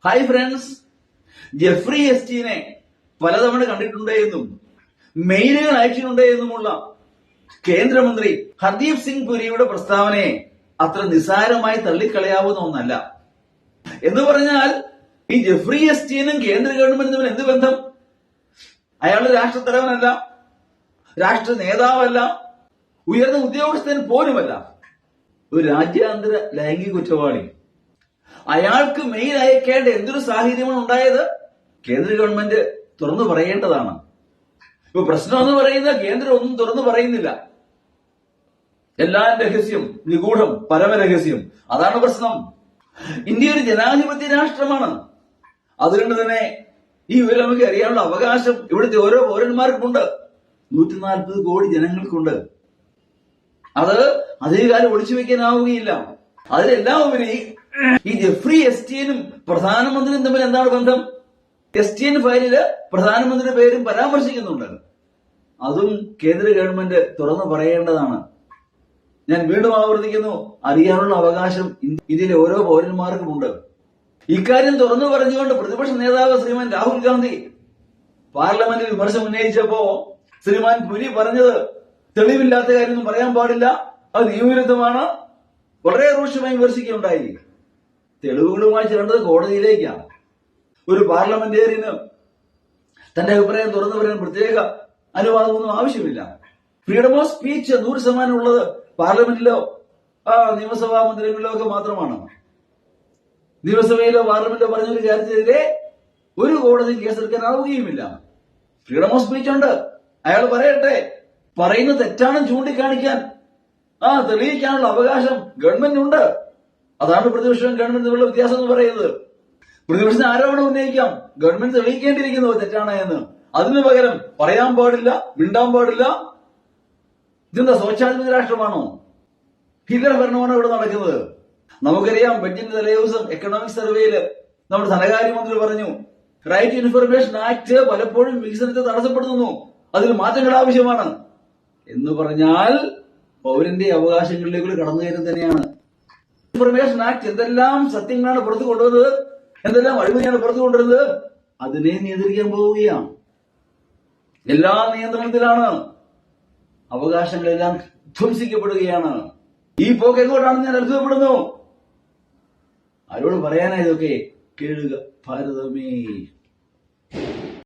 Hi friends, Jeffrey എസ്റ്റീനെ പലതവണ കണ്ടിട്ടുണ്ട് എന്നും മെയിലുകൾ അയച്ചിട്ടുണ്ട് എന്നുമുള്ള കേന്ദ്രമന്ത്രി ഹർദീപ് സിംഗ് പുരിയുടെ പ്രസ്താവനയെ അത്ര നിസ്സാരമായി തള്ളിക്കളയാവുന്ന ഒന്നല്ല. എന്ന് പറഞ്ഞാൽ ഈ ജെഫ്രി എസ്റ്റീനും കേന്ദ്ര ഗവൺമെന്റും തമ്മിൽ എന്ത് ബന്ധം? അയാൾ രാഷ്ട്രത്തലവനല്ല, രാഷ്ട്ര നേതാവല്ല, ഉയർന്ന ഉദ്യോഗസ്ഥൻ പോലുമല്ല, ഒരു രാജ്യാന്തര ലൈംഗിക കുറ്റവാളി. അയാൾക്ക് മെയിൽ അയക്കേണ്ട എന്തൊരു സാഹചര്യമാണ് ഉണ്ടായത്? കേന്ദ്ര ഗവൺമെന്റ് തുറന്നു പറയേണ്ടതാണ്. ഇപ്പൊ പ്രശ്നം എന്ന് പറയുന്നത് കേന്ദ്രം ഒന്നും തുറന്നു പറയുന്നില്ല. എല്ലാം രഹസ്യം, നിഗൂഢം, പരമരഹസ്യം. അതാണ് പ്രശ്നം. ഇന്ത്യ ഒരു ജനാധിപത്യ രാഷ്ട്രമാണ്. അതുകൊണ്ട് തന്നെ ഈ വിവരം നമുക്ക് അറിയാനുള്ള അവകാശം ഇവിടുത്തെ ഓരോ പൗരന്മാർക്കുണ്ട്. 140 കോടി ജനങ്ങൾക്കുണ്ട്. അത് അധികകാലം ഒളിച്ചു വെക്കാനാവുകയില്ല. അതിലെല്ലാം ഉപരി ഈ ജെഫ്രി എസ്റ്റീനും പ്രധാനമന്ത്രിയും തമ്മിൽ എന്താണ് ബന്ധം? എസ്റ്റീൻ ഫയലില് പ്രധാനമന്ത്രിയുടെ പേരും പരാമർശിക്കുന്നുണ്ട്. അതും കേന്ദ്ര ഗവൺമെന്റ് തുറന്നു പറയേണ്ടതാണ്. ഞാൻ വീണ്ടും ആവർത്തിക്കുന്നു, അറിയാനുള്ള അവകാശം ഇന്ത്യയിലെ ഓരോ പൗരന്മാർക്കുമുണ്ട്. ഇക്കാര്യം തുറന്നു പറഞ്ഞുകൊണ്ട് പ്രതിപക്ഷ നേതാവ് ശ്രീമാൻ രാഹുൽ ഗാന്ധി പാർലമെന്റിൽ വിമർശനം ഉന്നയിച്ചപ്പോ ശ്രീമാൻ പുരി പറഞ്ഞത് തെളിവില്ലാത്ത കാര്യമൊന്നും പറയാൻ പാടില്ല, അത് നിയമവിരുദ്ധമാണ്, വളരെ രൂക്ഷമായി വിമർശിക്കുകയുണ്ടായി. തെളിവുകളുമായി ചെല്ലേണ്ടത് കോടതിയിലേക്കാണ്. ഒരു പാർലമെന്റേറിയന് തന്റെ അഭിപ്രായം തുറന്നു പറയാൻ പ്രത്യേക അനുവാദമൊന്നും ആവശ്യമില്ല. ഫ്രീഡം ഓഫ് സ്പീച്ച് 100% ഉള്ളത് പാർലമെന്റിലോ നിയമസഭാ മന്ദിരങ്ങളിലോ ഒക്കെ മാത്രമാണ്. നിയമസഭയിലോ പാർലമെന്റിലോ പറഞ്ഞ ഒരു കാര്യത്തിനെതിരെ ഒരു കോടതിയും കേസെടുക്കാനാവുകയുമില്ല. ഫ്രീഡം ഓഫ് സ്പീച്ച് ഉണ്ട്. അയാൾ പറയട്ടെ, പറയുന്നത് തെറ്റാണെന്ന് ചൂണ്ടിക്കാണിക്കാൻ തെളിയിക്കാനുള്ള അവകാശം ഗവൺമെന്റിനുണ്ട്. അതാണ് പ്രതിപക്ഷം ഗവൺമെന്റ് തമ്മിലുള്ള വ്യത്യാസം എന്ന് പറയുന്നത്. പ്രതിപക്ഷത്തിന് ആരോപണം ഉന്നയിക്കാം, ഗവൺമെന്റ് തെളിയിക്കേണ്ടിയിരിക്കുന്നു തെറ്റാണ് എന്ന്. അതിനു പകരം പറയാൻ പാടില്ല, മിണ്ടാൻ പാടില്ല. ഇതെന്താ സ്വച്ഛാധിപത്യ രാഷ്ട്രമാണോ? ഹിറ്റ്ലർ ഭരണമാണോ ഇവിടെ നടക്കുന്നത്? നമുക്കറിയാം, ബഡ്ജറ്റിന്റെ തലേദിവസം എക്കണോമിക് സർവേയില് നമ്മുടെ ധനകാര്യമന്ത്രി പറഞ്ഞു, റൈറ്റ് ടു ഇൻഫർമേഷൻ ആക്ട് പലപ്പോഴും വികസനത്തെ തടസ്സപ്പെടുത്തുന്നു, അതിൽ മാറ്റങ്ങൾ ആവശ്യമാണ് എന്ന് പറഞ്ഞാൽ പൗരന്റെ അവകാശങ്ങളിലേക്ക് കടന്നു കയറുന്നത് തന്നെയാണ്. ഇൻഫർമേഷൻ ആക്ട് എന്തെല്ലാം സത്യങ്ങളാണ് പുറത്തു കൊണ്ടുവന്നത്, എന്തെല്ലാം അഴിമതിയാണ് പുറത്തു കൊണ്ടുവരുന്നത്, അതിനെ നിയന്ത്രിക്കാൻ പോവുകയാണ്. എല്ലാ നിയന്ത്രണത്തിലാണ്, അവകാശങ്ങളെല്ലാം ധ്വംസിക്കപ്പെടുകയാണ്. ഈ പോക്ക് എങ്ങോട്ടാണെന്ന് ഞാൻ അത്ഭുതപ്പെടുന്നു. ആരോട് പറയാനാ ഇതൊക്കെ? കേളുക ഭാരതമേ.